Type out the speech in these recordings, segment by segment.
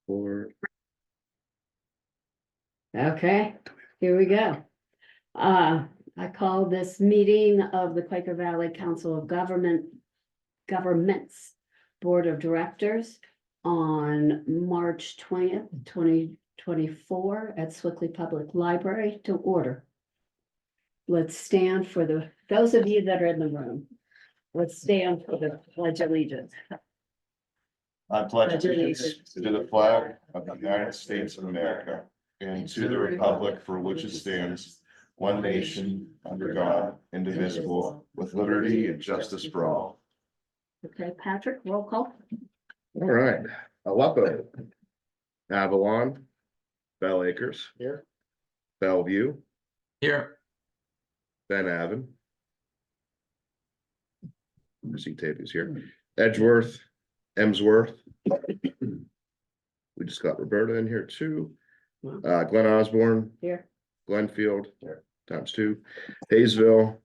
Or Okay, here we go. I call this meeting of the Quaker Valley Council of Governments Board of Directors on March 20th, 2024 at Swickley Public Library to order. Let's stand for those of you that are in the room. Let's stand for the Pledge of Allegiance. I pledge allegiance to the flag of the United States of America and to the republic for which it stands, one nation, under God, indivisible, with liberty and justice for all. Okay, Patrick, roll call. all right, Aleppo, Avalon, Bell Acres, Here. Bellevue, Here. Ben Avon. I see Tavia's here. Edgeworth, Emsworth. We just got Roberta in here too. Glen Osborne, Here. Glenfield, times two, Hayesville,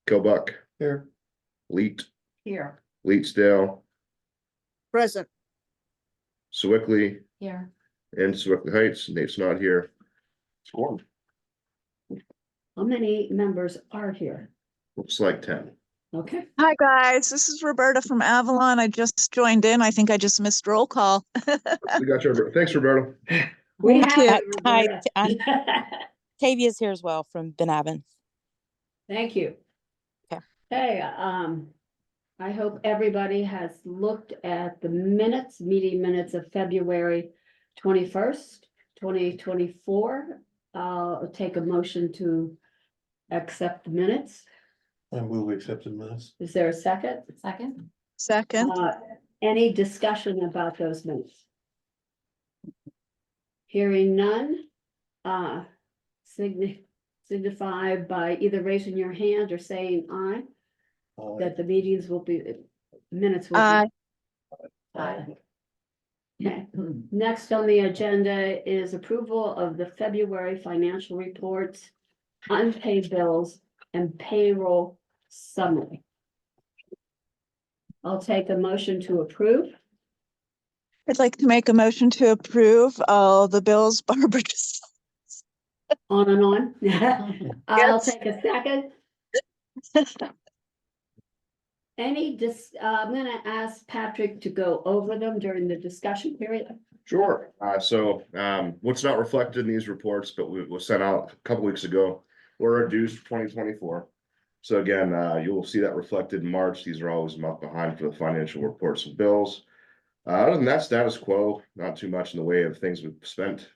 Kilbuck, Here. Leet, Here. Leetsdale, Present. Sewickley, Here. and Sewickley Heights. Nate's not here. Score. How many members are here? Looks like 10. Okay, Hi, guys. This is Roberta from Avalon. I just joined in. I think I just missed roll call. We got you. Thanks, Roberta. we Thank have. you. it, Hi, Roberta. Tavia's here as well from Ben Avon. Thank you. Okay. Hey, I hope everybody has looked at the meeting minutes of February 21st, 2024. I'll take a motion to accept the minutes. I move accepted minutes. Is there a second? Second. Second. Any discussion about those minutes? Hearing none, signify by either raising your hand or saying aye, that the minutes will be. Aye. Aye. Okay, next on the agenda is approval of the February financial reports, unpaid bills, and payroll summary. I'll take a motion to approve. I'd like to make a motion to approve all the bills Barbara just. On and on. I'll Yes. take a second. I'm gonna ask Patrick to go over them during the discussion period. Sure. What's not reflected in these reports, but was sent out a couple weeks ago, were our dues for 2024. So again, you will see that reflected in March. These are always a month behind for the financial reports and bills. Other than that, status quo, not too much in the way of things we've spent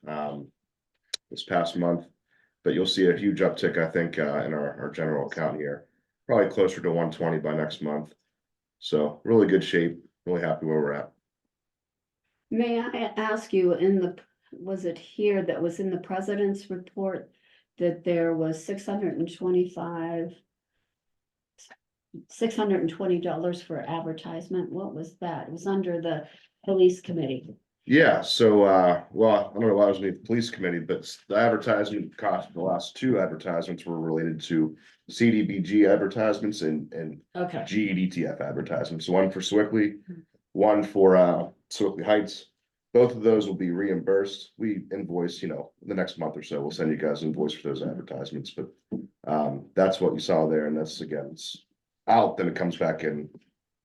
this past month, but you'll see a huge uptick, I think, in our general account here, probably closer to 120 by next month. So really good shape, really happy where we're at. May I ask you, was it here that was in the president's report that there was $620 for advertisement? What was that? It was under the police committee. Yeah, so well, I don't know why I was with the police committee, but the advertisement cost, the last two advertisements were related to CDBG advertisements and Okay, GEDTF advertisements. So one for Sewickley, one for Sewickley Heights. Both of those will be reimbursed. We invoice, the next month or so, we'll send you guys an invoice for those advertisements, but that's what you saw there. And that's, again, it's out, then it comes back in,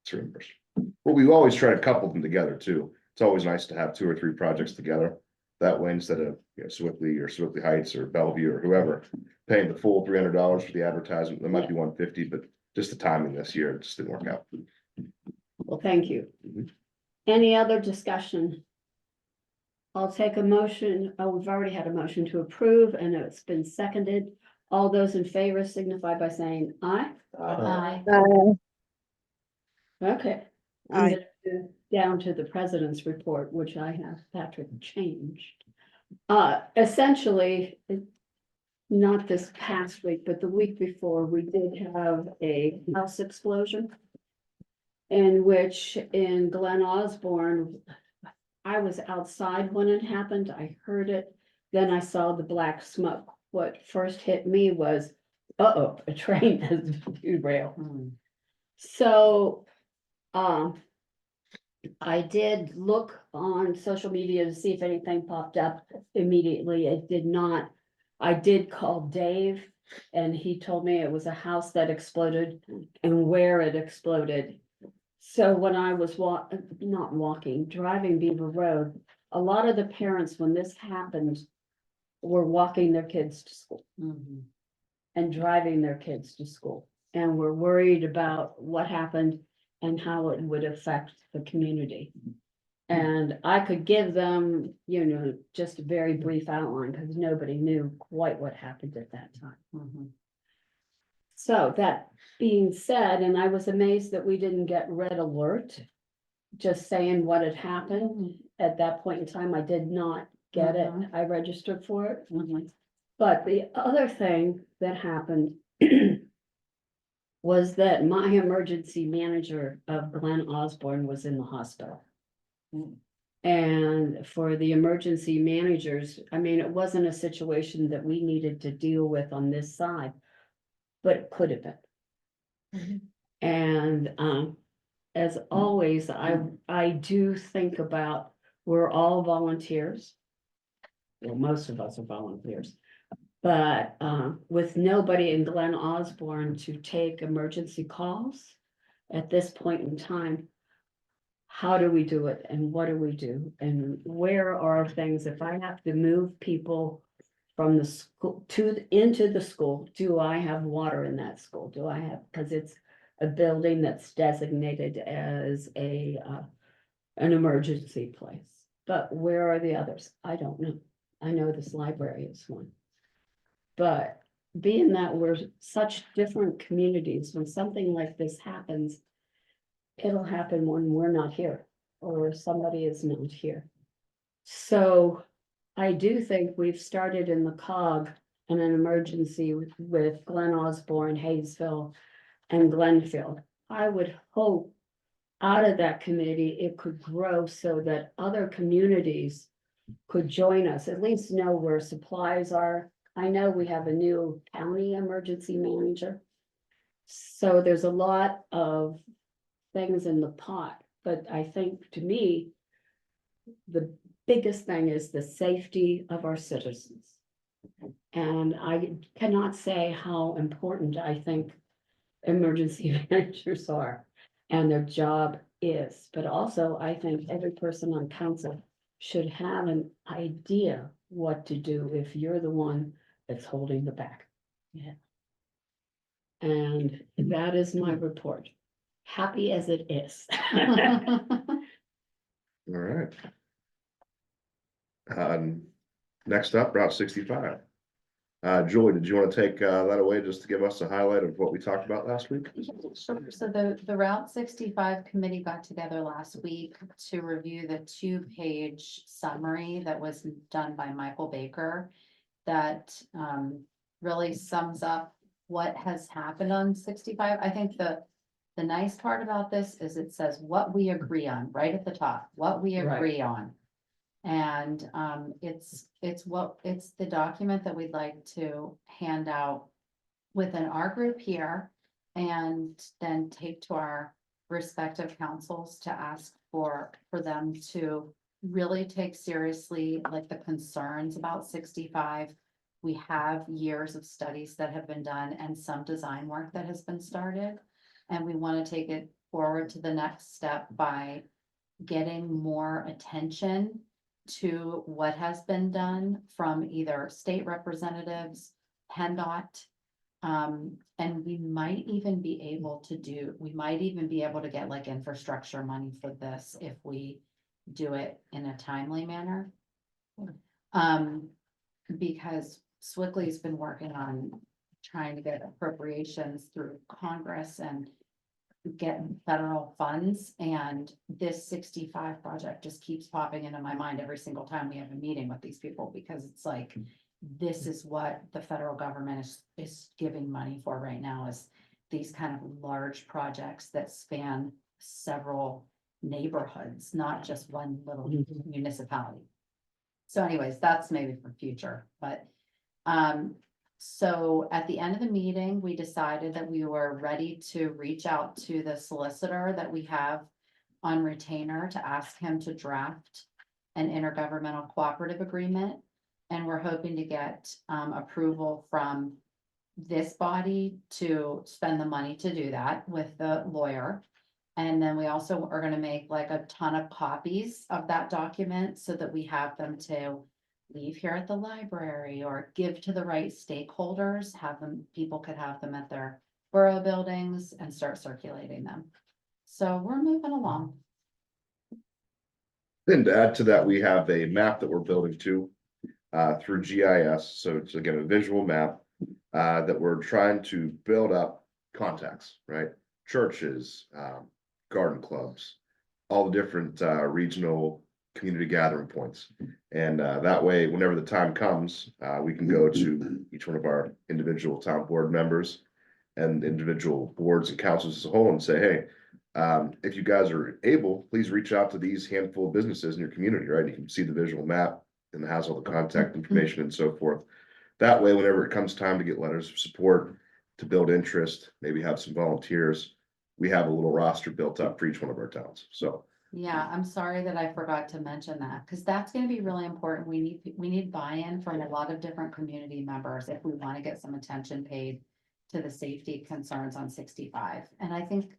it's reimbursed. But we always try to couple them together too. It's always nice to have 2 or 3 projects together. That way, instead of Sewickley or Sewickley Heights or Bellevue or whoever paying the full $300 for the advertisement, there might be $150, but just the timing this year, it just didn't work out. well, thank you. Mhm. Any other discussion? I'll take a motion. Oh, we've already had a motion to approve and it's been seconded. All those in favor signify by saying aye. Aye. Okay. I'm Aye. gonna go down to the president's report, which I have Patrick changed. Essentially, not this past week, but the week before, we did have a house explosion. In which in Glen Osborne, I was outside when it happened. I heard it. Then I saw the black smoke. What first hit me was, uh-oh, a train has derailed. So, I did look on social media to see if anything popped up immediately. It did not. I did call Dave and he told me it was a house that exploded and where it exploded. So when I was driving Beaver Road, a lot of the parents, when this happened, were walking their kids to school and driving their kids to school. And were worried about what happened and how it would affect the community. And I could give them, just a very brief outline because nobody knew quite what happened at that time. So that being said, and I was amazed that we didn't get red alert, just saying what had happened. At that point in time, I did not get it. I registered for it. But the other thing that happened was that my emergency manager of Glen Osborne was in the hospital. And for the emergency managers, I mean, it wasn't a situation that we needed to deal with on this side, but it could have been. And as always, I do think about, we're all volunteers. Well, most of us are volunteers. But with nobody in Glen Osborne to take emergency calls at this point in time, how do we do it and what do we do? And where are things, if I have to move people from the school into the school, do I have water in that school? Do I have, because it's a building that's designated as an emergency place. But where are the others? I don't know. I know this library is one. But being that we're such different communities, when something like this happens, it'll happen when we're not here or somebody is not here. So I do think we've started in the COG in an emergency with Glen Osborne, Hayesville, and Glenfield. I would hope out of that committee, it could grow so that other communities could join us, at least know where supplies are. I know we have a new county emergency manager. So there's a lot of things in the pot, but I think to me, the biggest thing is the safety of our citizens. And I cannot say how important I think emergency managers are and their job is, but also I think every person on council should have an idea what to do if you're the one that's holding the bag. And that is my report. Happy as it is. All right. Next up, Route 65. Julie, did you want to take that away just to give us a highlight of what we talked about last week? Sure. So the Route 65 committee got together last week to review the 2-page summary that was done by Michael Baker that really sums up what has happened on 65. I think the nice part about this is it says what we agree on right at the top, what we agree on. And it's the document that we'd like to hand out within our group here and then take to our respective councils to ask for them to really take seriously like the concerns about 65. We have years of studies that have been done and some design work that has been started. And we want to take it forward to the next step by getting more attention to what has been done from either state representatives, PennDOT, and we might even be able to get like infrastructure money for this if we do it in a timely manner. Because Swickley's been working on trying to get appropriations through Congress and get federal funds, and this 65 project just keeps popping into my mind every single time we have a meeting with these people, because it's like, this is what the federal government is giving money for right now, is these kind of large projects that span several neighborhoods, not just one little municipality. So anyways, that's maybe for future, but so at the end of the meeting, we decided that we were ready to reach out to the solicitor that we have on retainer to ask him to draft an intergovernmental cooperative agreement. And we're hoping to get approval from this body to spend the money to do that with the lawyer. And then we also are gonna make like a ton of copies of that document so that we have them to leave here at the library or give to the right stakeholders, have them, people could have them at their borough buildings and start circulating them. So we're moving along. And to add to that, we have a map that we're building too, through GIS. So it's again, a visual map, that we're trying to build up contacts, right? Churches, garden clubs, all the different, regional community gathering points. And, that way, whenever the time comes, we can go to each one of our individual town board members and individual boards and councils as a whole and say, hey, if you guys are able, please reach out to these handful of businesses in your community, right? You can see the visual map and it has all the contact information and so forth. That way, whenever it comes time to get letters of support, to build interest, maybe have some volunteers, we have a little roster built up for each one of our towns. So Yeah, I'm sorry that I forgot to mention that, because that's gonna be really important. We need buy-in from a lot of different community members if we want to get some attention paid to the safety concerns on 65. And I think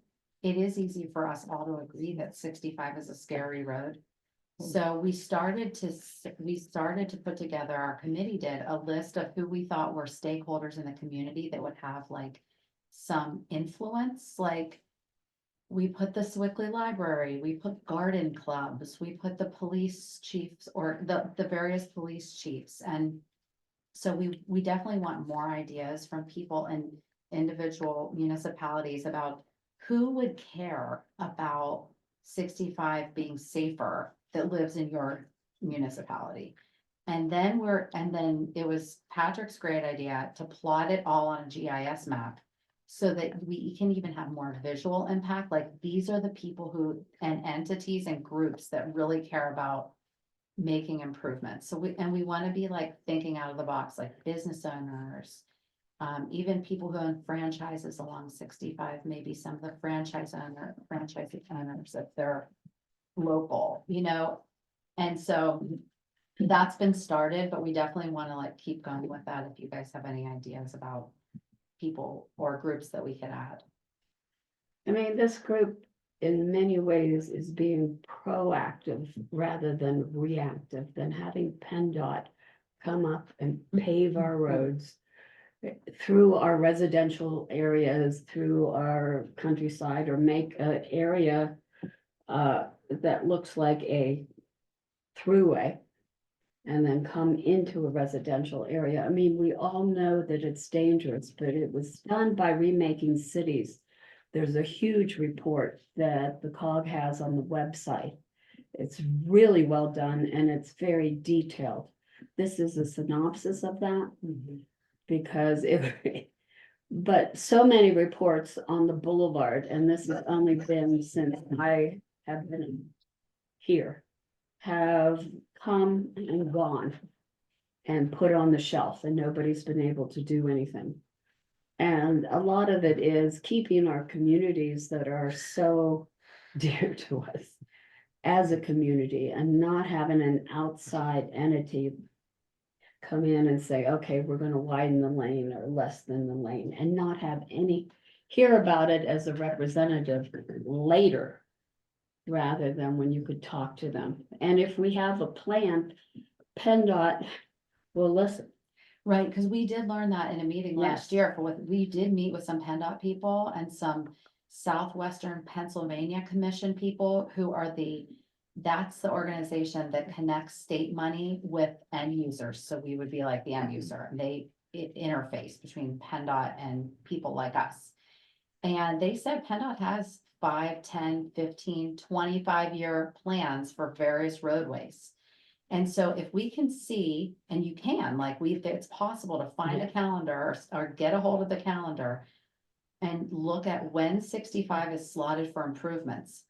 it is easy for us all to agree that 65 is a scary road. So we started to put together, our committee did, a list of who we thought were stakeholders in the community that would have like some influence, like we put the Swickley Library, we put garden clubs, we put the police chiefs or the various police chiefs. And so we definitely want more ideas from people in individual municipalities about who would care about 65 being safer that lives in your municipality. And then it was Patrick's great idea to plot it all on a GIS map so that we can even have more visual impact. Like these are the people who, and entities and groups that really care about making improvements. So we want to be like thinking out of the box, like business owners, even people who own franchises along 65, maybe some of the franchise owners, if they're local, and so that's been started, but we definitely want to like keep going with that. If you guys have any ideas about people or groups that we could add. I mean, this group in many ways is being proactive rather than reactive, than having PennDOT come up and pave our roads through our residential areas, through our countryside, or make an area that looks like a throughway and then come into a residential area. I mean, we all know that it's dangerous, but it was done by remaking cities. There's a huge report that the COG has on the website. It's really well done and it's very detailed. This is a synopsis of that because but so many reports on the boulevard, and this has only been since I have been here, have come and gone and put on the shelf, and nobody's been able to do anything. And a lot of it is keeping our communities that are so dear to us as a community and not having an outside entity come in and say, okay, we're going to widen the lane or less than the lane, and not have any, hear about it as a representative later rather than when you could talk to them. And if we have a plan, PennDOT will listen. Right, because we did learn that in a meeting last Yes. year for what we did meet with some PennDOT people and some Southwestern Pennsylvania Commission people who are that's the organization that connects state money with end users. So we would be like the end user, and it interface between PennDOT and people like us. And they said PennDOT has 5, 10, 15, 25-year plans for various roadways. And so if we can see, and you can, like it's possible to find a calendar or get a hold of the calendar and look at when 65 is slotted for improvements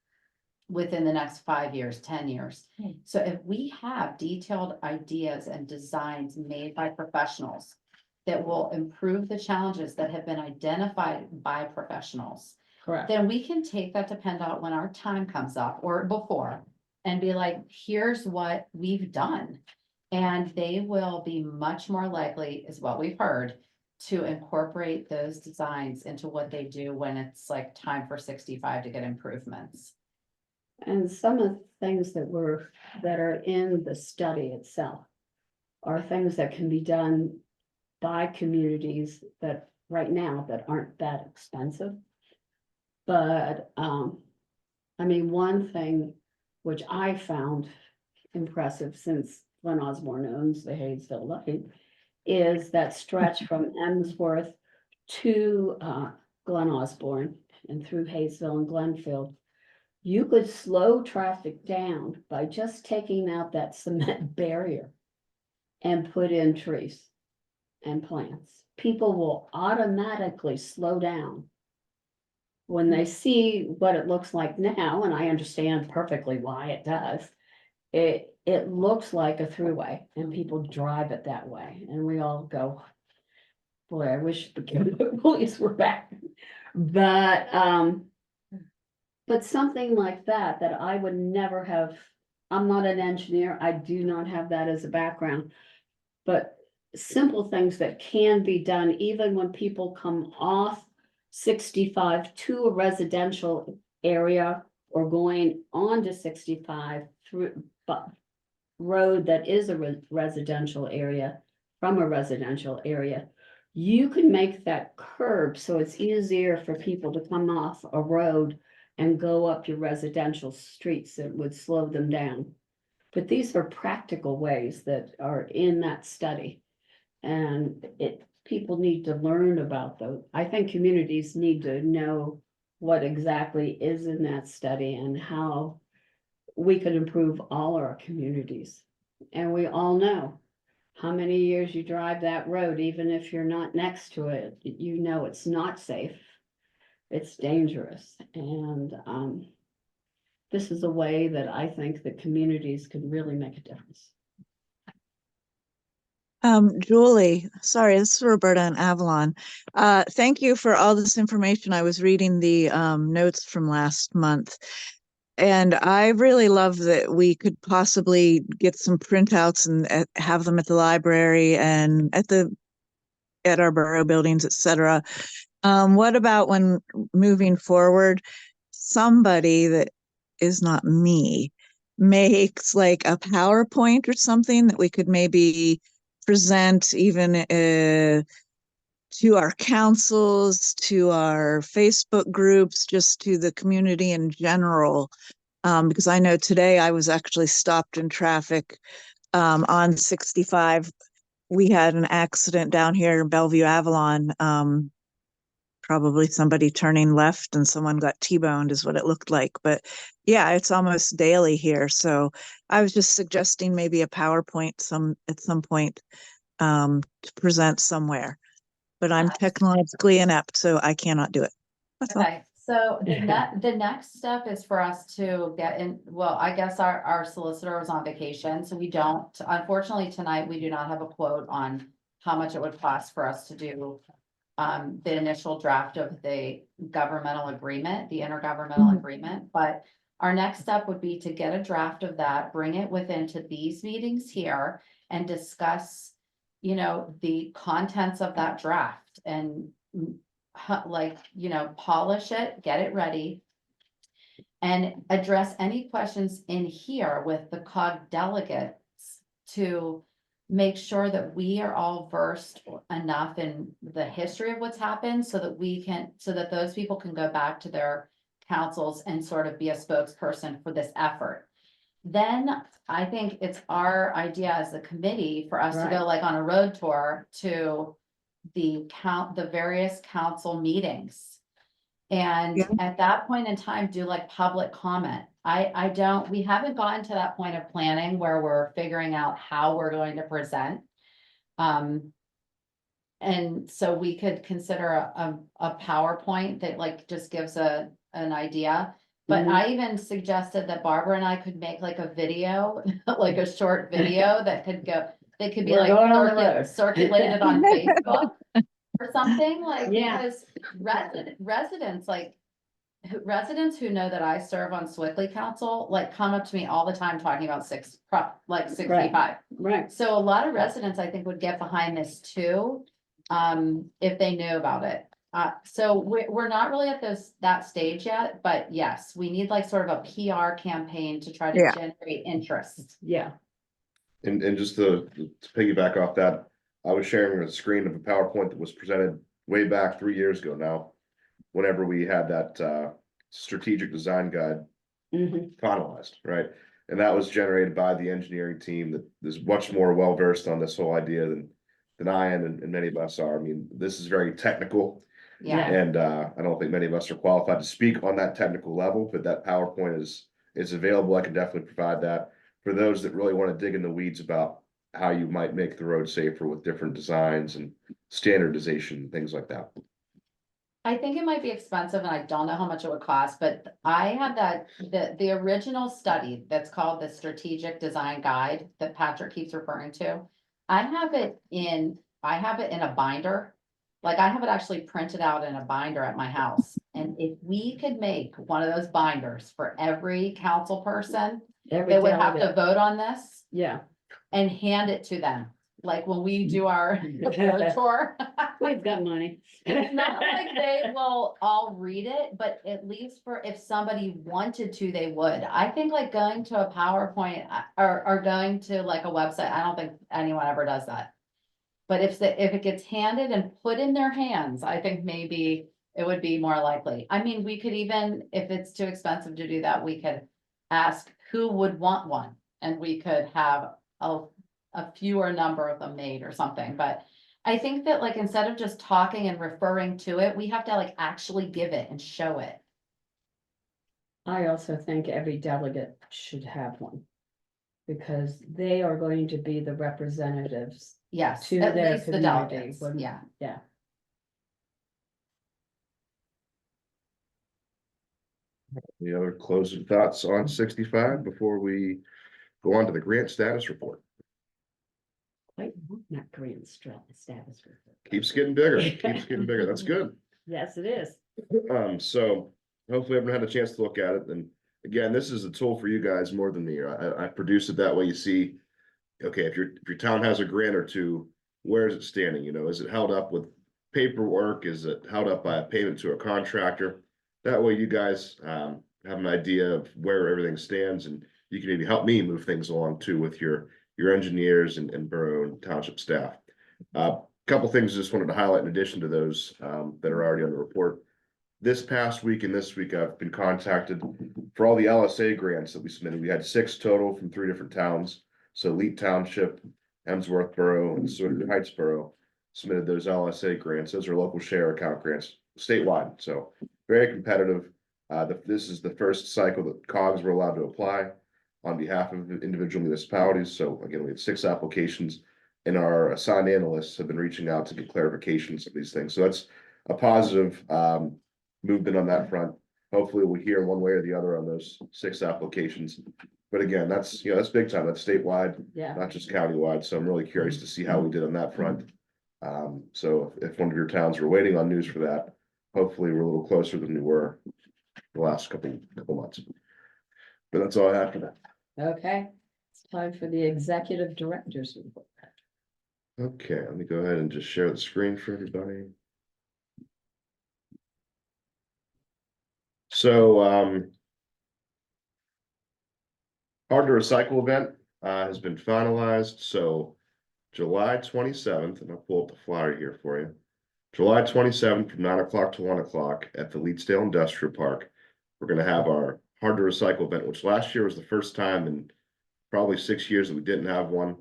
within the next 5 years, 10 years. So if we have detailed ideas and designs made by professionals that will improve the challenges that have been identified by professionals, Correct. then we can take that to PennDOT when our time comes up or before and be like, here's what we've done. And they will be much more likely, is what we've heard, to incorporate those designs into what they do when it's like time for 65 to get improvements. And some of the things that are in the study itself are things that can be done by communities that right now that aren't that expensive. But, I mean, one thing which I found impressive since Glen Osborne owns the Hayesville Light is that stretch from Emsworth to, Glen Osborne and through Hayesville and Glenfield. You could slow traffic down by just taking out that cement barrier and put in trees and plants. People will automatically slow down when they see what it looks like now, and I understand perfectly why it does. It looks like a throughway and people drive it that way and we all go, boy, I wish the police were back. But something like that I would never have, I'm not an engineer, I do not have that as a background. But simple things that can be done even when people come off 65 to a residential area or going on to 65 through road that is a residential area from a residential area. You can make that curb so it's easier for people to come off a road and go up your residential streets. It would slow them down. But these are practical ways that are in that study. And people need to learn about those. I think communities need to know what exactly is in that study and how we could improve all our communities. And we all know how many years you drive that road, even if you're not next to it, you know it's not safe. It's dangerous. And this is a way that I think that communities could really make a difference. Julie, sorry, this is Roberta in Avalon. Thank you for all this information. I was reading the notes from last month. And I really love that we could possibly get some printouts and have them at the library and at our borough buildings, etc. What about when moving forward, somebody that is not me makes like a PowerPoint or something that we could maybe present even to our councils, to our Facebook groups, just to the community in general. Because I know today I was actually stopped in traffic on 65. We had an accident down here in Bellevue, Avalon. Probably somebody turning left and someone got T-boned is what it looked like. But yeah, it's almost daily here. So I was just suggesting maybe a PowerPoint at some point to present somewhere. But I'm technologically inept, so I cannot do it. That's all. Okay, so the next step is for us to get in, well, I guess our solicitor was on vacation, so we don't, unfortunately tonight, we do not have a quote on how much it would cost for us to do the initial draft of the governmental agreement, the intergovernmental agreement, but our next step would be to get a draft of that, bring it into these meetings here and discuss, the contents of that draft and polish it, get it ready and address any questions in here with the COG delegates to make sure that we are all versed enough in the history of what's happened so that those people can go back to their councils and sort of be a spokesperson for this effort. Then I think it's our idea as a committee for us to go like on a road tour to the various council meetings. And at that point in time, do like public comment. We haven't gotten to that point of planning where we're figuring out how we're going to present. And so we could consider a PowerPoint that like just gives an idea. But I even suggested that Barbara and I could make like a video, like a short video that could be circulated on Facebook or something like, because residents, like residents who know that I serve on Swickley Council, like, come up to me all the time talking about 65. Right, So a lot of residents, I think, would get behind this too, if they knew about it. So we're not really at that stage yet, but yes, we need like sort of a PR campaign to try to Yeah. generate interest. yeah, And just to piggyback off that, I was sharing a screen of a PowerPoint that was presented way back 3 years ago now. Whenever we had that strategic design guide mhm, finalized, right? And that was generated by the engineering team that is much more well versed on this whole idea than I am and many of us are. I mean, this is very technical. Yeah, And I don't think many of us are qualified to speak on that technical level, but that PowerPoint is available. I can definitely provide that for those that really want to dig in the weeds about how you might make the road safer with different designs and standardization, things like that. I think it might be expensive and I don't know how much it would cost, but I had the original study that's called the Strategic Design Guide that Patrick keeps referring to. I have it in a binder. Like, I have it actually printed out in a binder at my house. And if we could make one of those binders for every council person, every they would have to delegate, vote on this yeah. and hand it to them. Like when we do our road tour. We've got money. It's not like they will all read it, but at least for if somebody wanted to, they would. I think like going to a PowerPoint or going to like a website, I don't think anyone ever does that. But if it gets handed and put in their hands, I think maybe it would be more likely. I mean, we could even, if it's too expensive to do that, we could ask who would want one. And we could have a fewer number of them made or something, but I think that like, instead of just talking and referring to it, we have to like actually give it and show it. I also think every delegate should have one. Because they are going to be the representatives Yes, to at their least the community. delegates, When- yeah. Yeah. Any other closing thoughts on 65 before we go on to the grant status report? Wait, not grant status. Keeps getting bigger, keeps getting bigger. That's good. Yes, it is. So hopefully everyone had a chance to look at it. And again, this is a tool for you guys more than me. I produce it that way. You see, okay, if your town has a grant or two, where is it standing? You know, is it held up with paperwork? Is it held up by a payment to a contractor? That way you guys have an idea of where everything stands, and you can maybe help me move things along too with your engineers and borough and township staff. Couple things I just wanted to highlight in addition to those that are already on the report. This past week and this week, I've been contacted for all the LSA grants that we submitted. We had 6 total from 3 different towns. So Leet Township, Emsworth Borough, and Swinton Heights Borough submitted those LSA grants. Those are local share account grants statewide. So very competitive. This is the first cycle that COGs were allowed to apply on behalf of individual municipalities. So again, we had 6 applications, and our assigned analysts have been reaching out to get clarifications of these things. So that's a positive movement on that front. Hopefully we'll hear one way or the other on those 6 applications. But again, that's big time. That's statewide, Yeah. not just countywide. So I'm really curious to see how we did on that front. So if one of your towns were waiting on news for that, hopefully we're a little closer than we were the last couple months. But that's all I have for that. Okay, it's time for the executive director's report. Okay, let me go ahead and just share the screen for everybody. So, hard to recycle event has been finalized. So July 27th, and I'll pull up the flyer here for you. July 27th from 9 o'clock to 1 o'clock at the Leedsdale Industrial Park. We're going to have our hard to recycle event, which last year was the first time in probably 6 years that we didn't have one.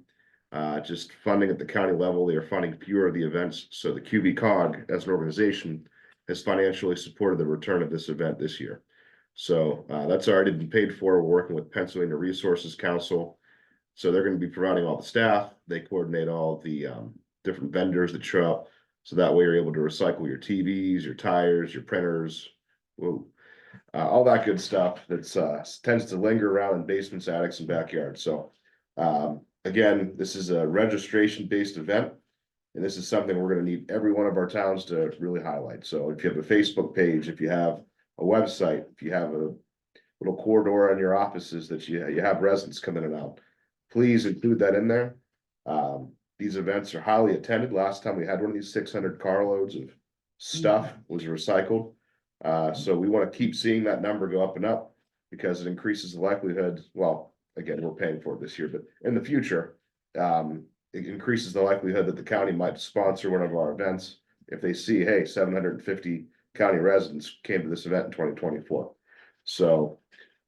Just funding at the county level, they are funding fewer of the events. So the QVCOG as an organization has financially supported the return of this event this year. So that's already been paid for. We're working with Pennsylvania Resources Council. So they're going to be providing all the staff. They coordinate all the different vendors that show up. So that way you're able to recycle your TVs, your tires, your printers, all that good stuff that's tends to linger around in basements, attics, and backyards. So again, this is a registration-based event, and this is something we're going to need every one of our towns to really highlight. So if you have a Facebook page, if you have a website, if you have a little corridor in your offices that you have residents come in and out, please include that in there. These events are highly attended. Last time we had one of these 600 carloads of stuff was recycled. So we want to keep seeing that number go up and up because it increases the likelihood. Well, again, we're paying for it this year, but in the future, it increases the likelihood that the county might sponsor one of our events if they see, hey, 750 county residents came to this event in 2024. So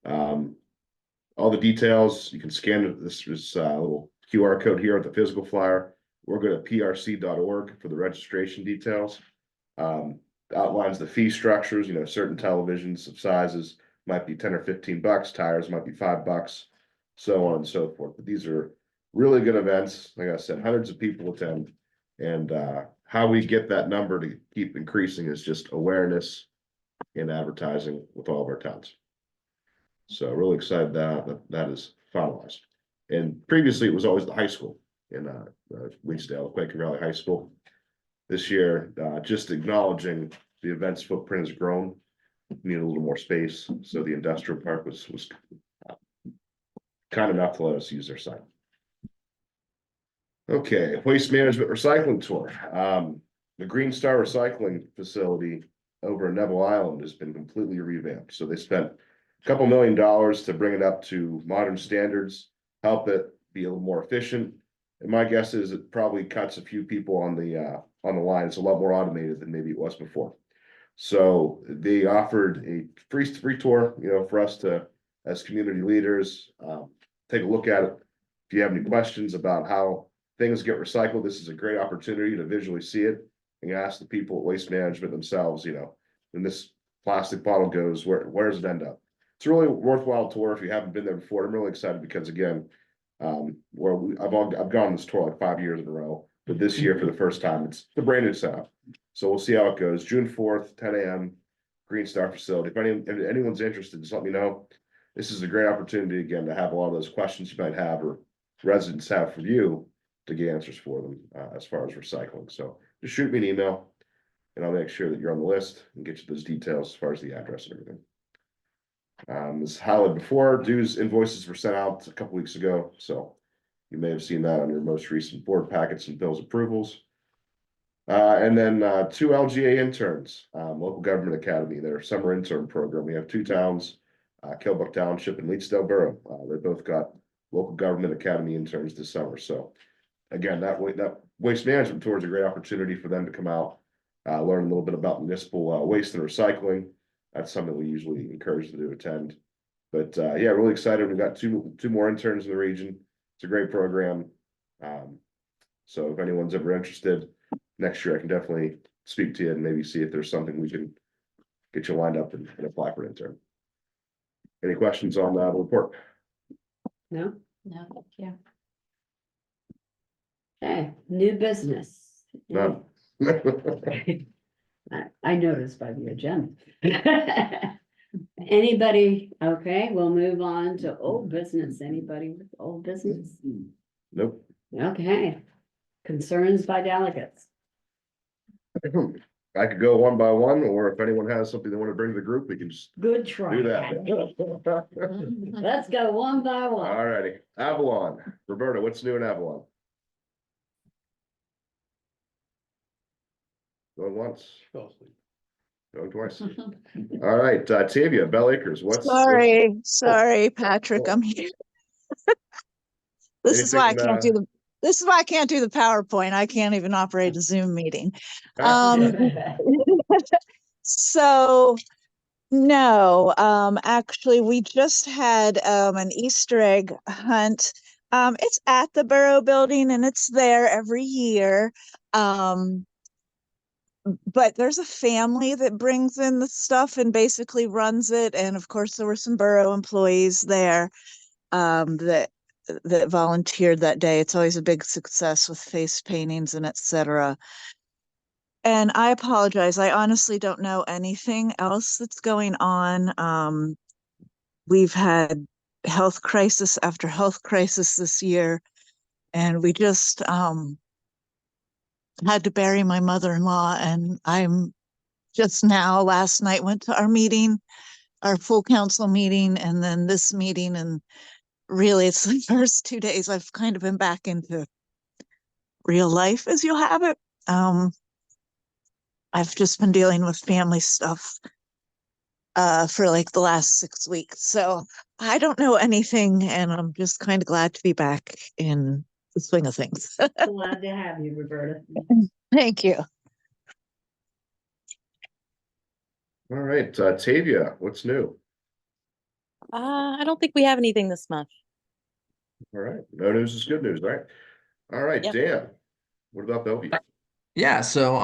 all the details, you can scan this little QR code here at the physical flyer, or go to prc.org for the registration details. Outlines the fee structures, certain televisions of sizes might be 10 or 15 bucks, tires might be $5, so on and so forth. But these are really good events. Like I said, hundreds of people attend, and how we get that number to keep increasing is just awareness and advertising with all of our towns. So really excited that is finalized. And previously it was always the high school in Leedsdale, Quaker Valley High School. This year, just acknowledging the event's footprint has grown, need a little more space. So the industrial park was kind enough to let us use their site. Okay, waste management recycling tour. The Green Star Recycling Facility over in Neville Island has been completely revamped. So they spent a couple $1 million to bring it up to modern standards, help it be a little more efficient. And my guess is it probably cuts a few people on the line. It's a lot more automated than maybe it was before. So they offered a free tour, for us to, as community leaders, take a look at it. If you have any questions about how things get recycled, this is a great opportunity to visually see it and ask the people at Waste Management themselves, when this plastic bottle goes, where does it end up? It's a really worthwhile tour if you haven't been there before. I'm really excited because again, I've gone on this tour like 5 years in a row, but this year for the first time, it's the brand new setup. So we'll see how it goes. June 4th, 10 a.m. Green Star facility. If anyone's interested, just let me know. This is a great opportunity again to have a lot of those questions you might have or residents have for you to get answers for them as far as recycling. So just shoot me an email and I'll make sure that you're on the list and get you those details as far as the address and everything. As highlighted before, dues invoices were sent out a couple weeks ago, so you may have seen that on your most recent board packets and bills approvals. And then 2 LGA interns, local government academy, their summer intern program. We have 2 towns, Killbuck Township and Leedsdale Borough. They both got local government academy interns this summer. So again, that waste management tour is a great opportunity for them to come out, learn a little bit about municipal waste and recycling. That's something we usually encourage them to attend. But yeah, really excited. We've got two more interns in the region. It's a great program. So if anyone's ever interested, next year I can definitely speak to you and maybe see if there's something we can get you lined up and apply for an intern. Any questions on that report? No? No, thank you. Okay, new business. None. I noticed by the agenda. Anybody, okay, we'll move on to old business. Anybody with old business? Nope. Okay. Concerns by delegates. I could go one by one, or if anyone has something they want to bring to the group, we can just Good try. do that. Let's go one by one. All righty, Avalon. Roberta, what's new in Avalon? Going once, going twice. All right, Tavia, Bell Acres, what's Sorry, Patrick, I'm here. This is why I can't do the PowerPoint. I can't even operate a Zoom meeting. So no, actually we just had an Easter egg hunt. It's at the Borough Building and it's there every year. But there's a family that brings in the stuff and basically runs it. And of course there were some borough employees there that volunteered that day. It's always a big success with face paintings and etc. And I apologize. I honestly don't know anything else that's going on. We've had health crisis after health crisis this year. And we just had to bury my mother-in-law, and I'm just now, last night, went to our meeting, our full council meeting, and then this meeting. And really, it's the first 2 days I've kind of been back into real life, as you'll have it. I've just been dealing with family stuff for like the last 6 weeks. So I don't know anything, and I'm just kind of glad to be back in the swing of things. Glad to have you, Roberta. Thank you. All right, Tavia, what's new? I don't think we have anything this month. All right, no news is good news, right? All right, Yep. Dan, what about Bellevue? Yeah, so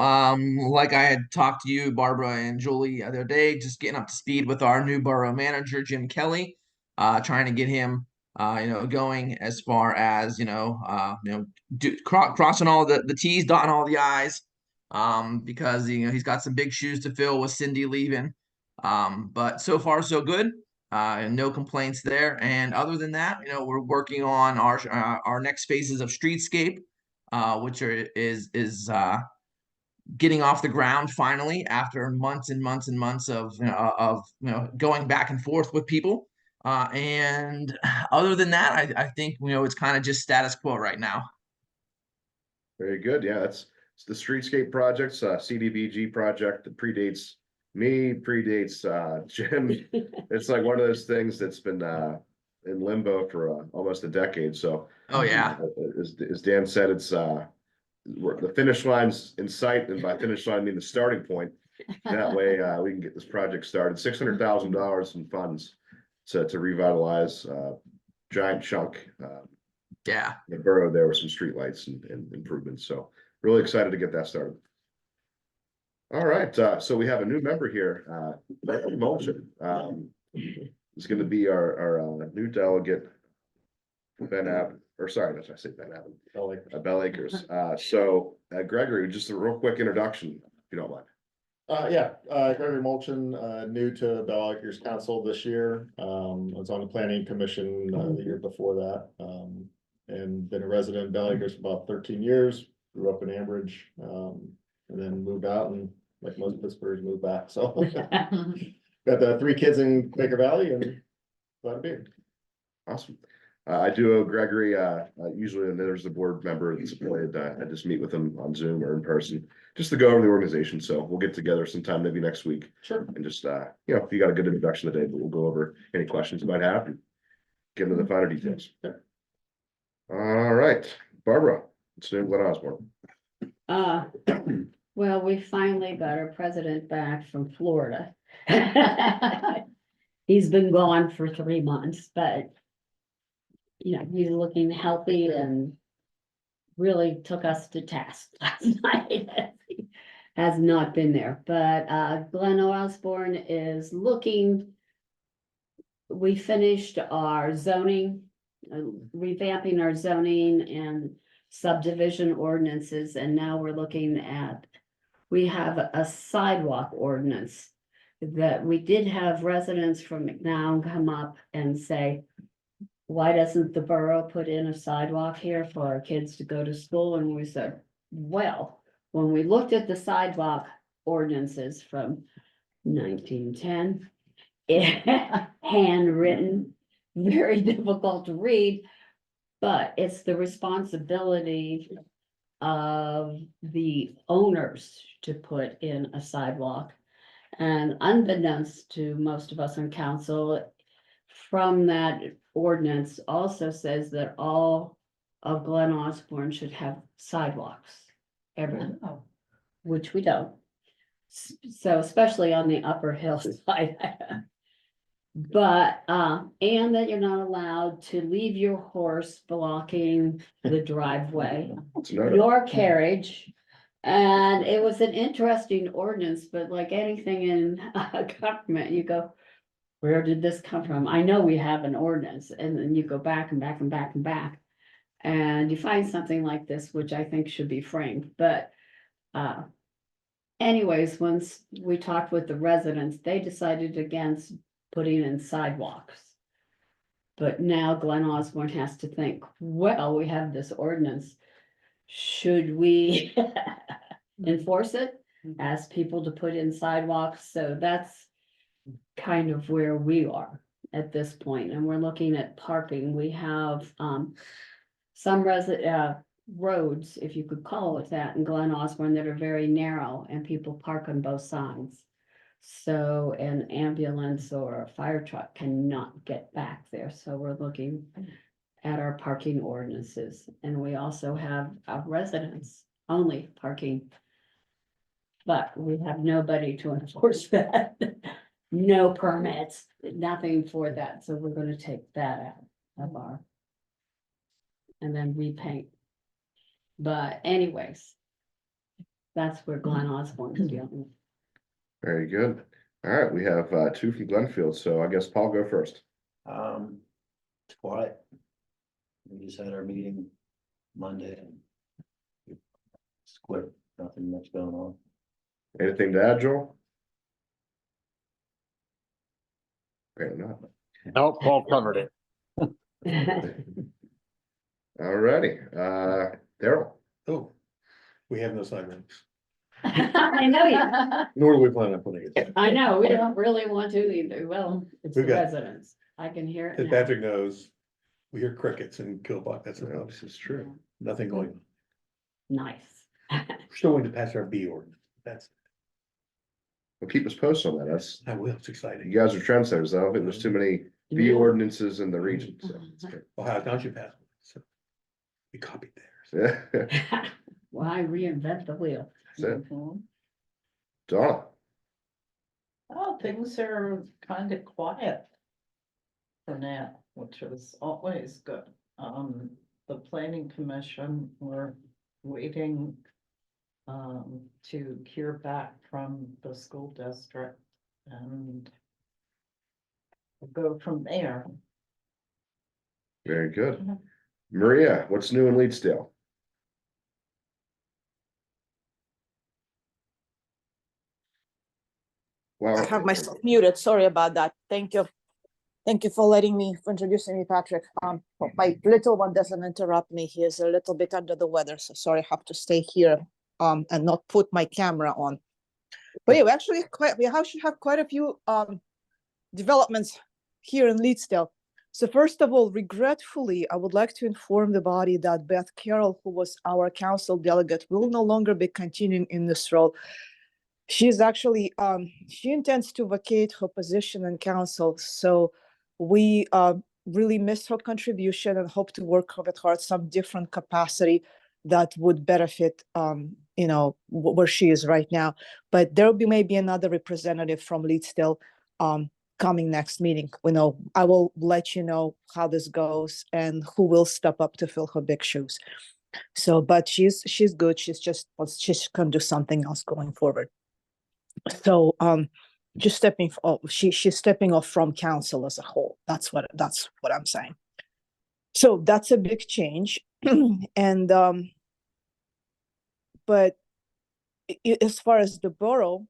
like I had talked to you, Barbara and Julie the other day, just getting up to speed with our new borough manager, Jim Kelly, trying to get him going as far as crossing all the T's, dotting all the I's, because he's got some big shoes to fill with Cindy leaving. But so far so good. And no complaints there. And other than that, we're working on our next phases of streetscape, which is getting off the ground finally after months and months and months of going back and forth with people. And other than that, I think it's kind of just status quo right now. Very good. Yeah, it's the streetscape projects, CDBG project that predates me, predates Jim. It's like one of those things that's been in limbo for almost a decade. So Oh yeah. as Dan said, it's the finish line's in sight, and by finish line I mean the starting point. That way we can get this project started. $600,000 in funds to revitalize giant chunk Yeah. the borough there with some streetlights and improvements. So really excited to get that started. All right, so we have a new member here, Mulchin. Is going to be our new delegate, Ben Abbott, or sorry, I say Ben Abbott, Bell Acres. So Gregory, just a real quick introduction, if you don't mind. Gregory Mulchin, new to Bell Acres Council this year. I was on the planning commission the year before that. And been a resident in Bell Acres for about 13 years, grew up in Ambridge, and then moved out, and like most Pittsburghers moved back, so. Got the 3 kids in Quaker Valley and glad to be here. Awesome. I do owe Gregory, usually there's the board member that's appointed, I just meet with him on Zoom or in person, just to go over the organization. So we'll get together sometime, maybe next week. Sure. And just, if you got a good introduction today, but we'll go over any questions you might have and get into the finer details. Sure. All right, Barbara, it's new Glen Osborne. Well, we finally got our president back from Florida. He's been gone for 3 months, but he's looking healthy and really took us to task last night. He has not been there, but Glen Osborne is looking. We finished our zoning, revamping our zoning and subdivision ordinances, and now we're looking at, we have a sidewalk ordinance that we did have residents from McNown come up and say, why doesn't the borough put in a sidewalk here for our kids to go to school? And we said, well, when we looked at the sidewalk ordinances from 1910, handwritten, very difficult to read, but it's the responsibility of the owners to put in a sidewalk. And unbeknownst to most of us on council, from that ordinance also says that all of Glen Osborne should have sidewalks everywhere, which we don't. So especially on the upper hillside. But, and that you're not allowed to leave your horse blocking the driveway, your carriage. And it was an interesting ordinance, but like anything in government, you go, where did this come from? I know we have an ordinance, and then you go back and back and back and back. And you find something like this, which I think should be framed, but anyways, once we talked with the residents, they decided against putting in sidewalks. But now Glen Osborne has to think, well, we have this ordinance. Should we enforce it? ask people to put in sidewalks, so that's kind of where we are at this point, and we're looking at parking. We have, some roads, if you could call it that, in Glen Osborne that are very narrow and people park on both sides. So an ambulance or a fire truck cannot get back there, so we're looking at our parking ordinances, and we also have residents only parking. But we have nobody to enforce that, no permits, nothing for that, so we're gonna take that out of our. And then repaint. But anyways. That's where Glen Osborne is dealing. Very good. All right, we have two from Glenfield, so I guess Paul go first. It's quiet. We just had our meeting Monday and it's quick, nothing much going on. Anything to add, Joel? Great enough. No, Paul covered it. All righty, Daryl. Oh, we have no sidewalks, I know you, nor do we plan on putting it. I know, we don't really want to either, well, it's the We've got- residents, I can hear it As now. Patrick knows, we hear crickets and Killbuck, that's Well, about, this is true. nothing going on. Nice. We're still going to pass our B ordinance, that's, Well, keep us posted on that. I will, it's You exciting. guys are trendsetters. I don't think there's too many B Yeah. ordinances in the region, so. it's good. Ohio Township passed one, so we copied theirs. Yeah, Why reinvent the wheel? that's it. Mhm. Donna, Oh, things are kind of quiet for now, which is always good. The planning commission, we're waiting to hear back from the school district and we'll go from there. very good. Maria, what's new in Leedsdale? Well, I have myself muted. Sorry about that. Thank you. Thank you for introducing me, Patrick. My little one doesn't interrupt me. He is a little bit under the weather, so sorry, I have to stay here and not put my camera on. But yeah, we actually have quite a few developments here in Leedsdale. So first of all, regretfully, I would like to inform the body that Beth Carroll, who was our council delegate, will no longer be continuing in this role. She's actually, she intends to vacate her position in council. So we really miss her contribution and hope to work with her at some different capacity that would benefit, where she is right now. But there will be maybe another representative from Leedsdale coming next meeting. I will let you know how this goes and who will step up to fill her big shoes. So, but she's good. She's gonna do something else going forward. So just stepping off, she's stepping off from council as a whole. That's what I'm saying. So that's a big change. And but as far as the borough,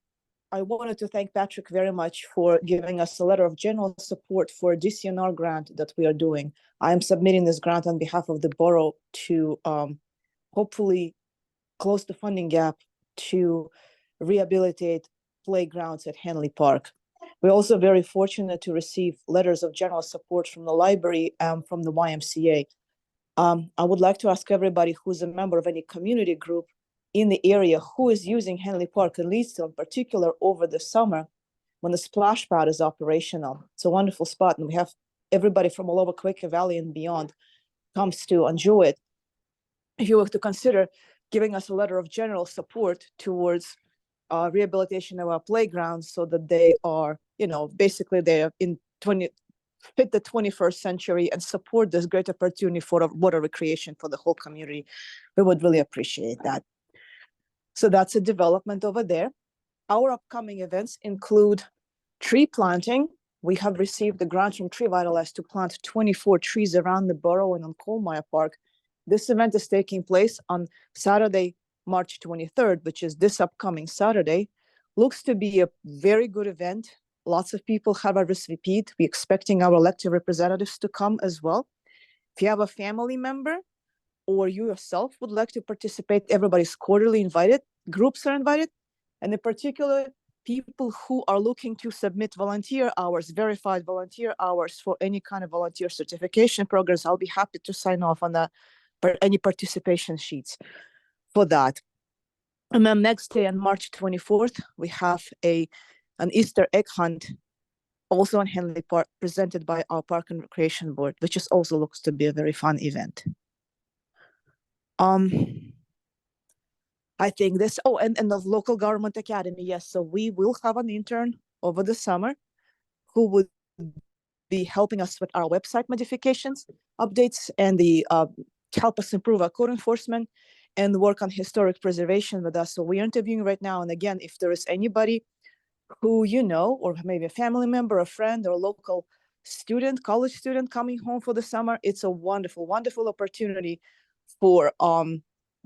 I wanted to thank Patrick very much for giving us a letter of general support for a DCNR grant that we are doing. I am submitting this grant on behalf of the borough to hopefully close the funding gap to rehabilitate playgrounds at Henley Park. We're also very fortunate to receive letters of general support from the library and from the YMCA. I would like to ask everybody who's a member of any community group in the area who is using Henley Park and Leedsdale in particular over the summer when the splash pad is operational. It's a wonderful spot and we have everybody from all over Quaker Valley and beyond comes to enjoy it. If you were to consider giving us a letter of general support towards rehabilitation of our playgrounds so that they are, basically they are fit the 21st century and support this great opportunity for water recreation for the whole community. We would really appreciate that. So that's a development over there. Our upcoming events include tree planting. We have received the grant from Tree Vitalize to plant 24 trees around the borough and on Coalmire Park. This event is taking place on Saturday, March 23rd, which is this upcoming Saturday. Looks to be a very good event. Lots of people have RSVP'd. We're expecting our elected representatives to come as well. If you have a family member or you yourself would like to participate, everybody's cordially invited. Groups are invited. and in particular, people who are looking to submit volunteer hours, verified volunteer hours for any kind of volunteer certification programs, I'll be happy to sign off on any participation sheets for that. And then next day on March 24th, we have an Easter egg hunt also on Henley Park, presented by our Park and Recreation Board, which is also looks to be a very fun event. I think this, and the local government academy, yes. So we will have an intern over the summer who would be helping us with our website modifications, updates, and help us improve our code enforcement and work on historic preservation with us. So we're interviewing right now. And again, if there is anybody who you know, or maybe a family member, a friend, or a local student, college student coming home for the summer, it's a wonderful, wonderful opportunity for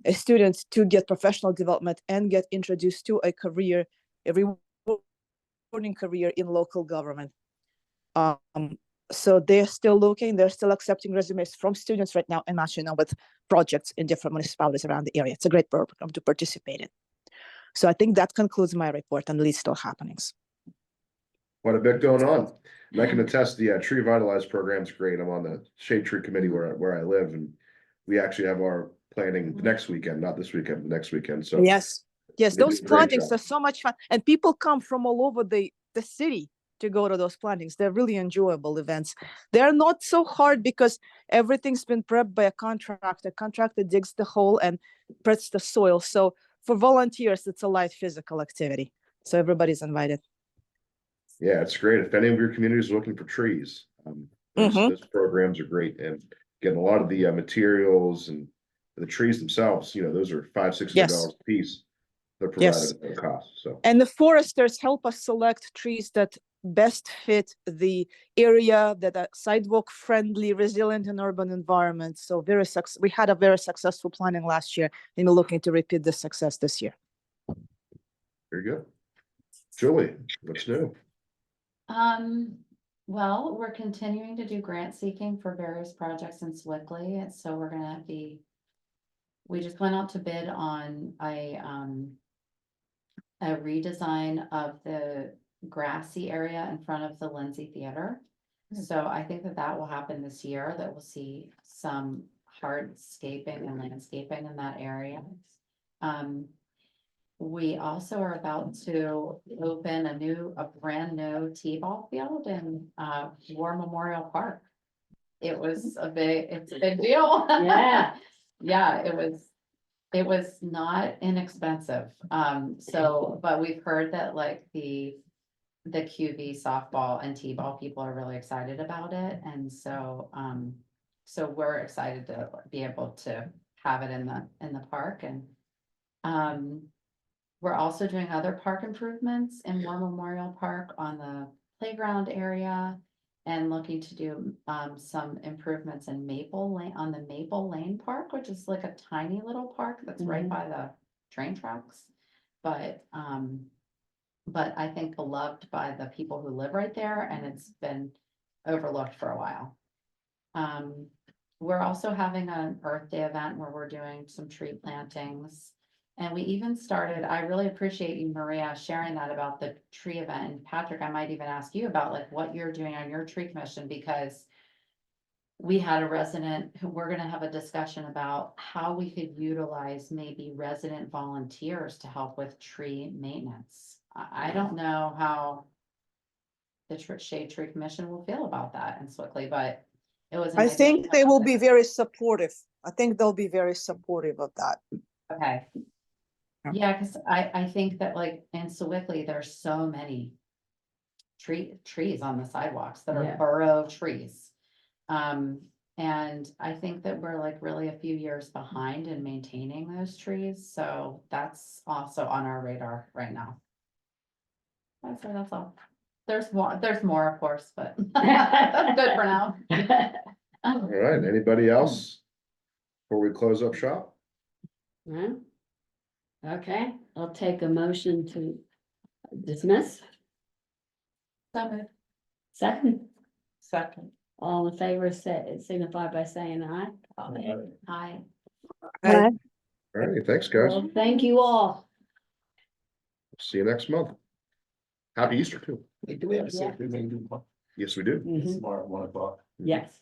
a student to get professional development and get introduced to a career, a rewarding career in local government. So they're still looking, they're still accepting resumes from students right now and matching them with projects in different municipalities around the area. It's a great program to participate in. So I think that concludes my report on lead still happenings. Quite a bit going on. And I can attest the Tree Vitalize program is great. I'm on the Shade Tree Committee where I live, and we actually have our planting the next weekend, not this weekend, the next weekend. So yes, they those do a great plantings job. are so much fun, and people come from all over the city to go to those plantings. They're really enjoyable events. They're not so hard because everything's been prepped by a contractor. Contractor digs the hole and preps the soil. So for volunteers, it's a light physical activity. So everybody's invited. Yeah, it's great. If any of your communities are looking for trees, those programs are great, and getting a lot of the materials and the trees themselves. Those are $500-$600 a piece. They're provided at no cost. So, and the foresters help us select trees that best fit the area, that are sidewalk friendly, resilient in urban environments. So we had a very successful planning last year, and we're looking to repeat this success this year. Very good. Julie, what's new? Well, we're continuing to do grant seeking for various projects in Sewickley, and so we just went out to bid on a redesign of the grassy area in front of the Lindsay Theater. So I think that will happen this year, that we'll see some hardscaping and landscaping in that area. We also are about to open a brand new T-ball field in War Memorial Park. It's a big deal. Yeah. Yeah, it was not inexpensive. But we've heard that like the QV softball and T-ball people are really excited about it. And so we're excited to be able to have it in the park. And we're also doing other park improvements in War Memorial Park on the playground area, and looking to do some improvements in Maple Lane, on the Maple Lane Park, which is like a tiny little park that's right by the train tracks. But I think beloved by the people who live right there, and it's been overlooked for a while. We're also having an Earth Day event where we're doing some tree plantings. And we even started, I really appreciate you, Maria, sharing that about the tree event. And Patrick, I might even ask you about like what you're doing on your tree commission, because we had a resident who we're going to have a discussion about how we could utilize maybe resident volunteers to help with tree maintenance. I don't know how the Shade Tree Commission will feel about that in Sewickley, but it was. I think they will be very supportive. I think they'll be very supportive of that. Okay. Yeah, because I think that like in Sewickley, there's so many trees on the sidewalks that are burrow trees. And I think that we're like really a few years behind in maintaining those trees. So that's also on our radar right now. That's all. There's more, of course, but that's good for now. All right. Anybody else before we close up shop? No? Okay, I'll take a motion to dismiss. Second, all in favor, signify by saying aye. Hi. All right. Thanks, guys. Well, thank you all. See you next month. Happy Easter too. Wait, do we have a Yeah. safe meeting Yes, we do. Mhm. tomorrow at 1 o'clock? Yes.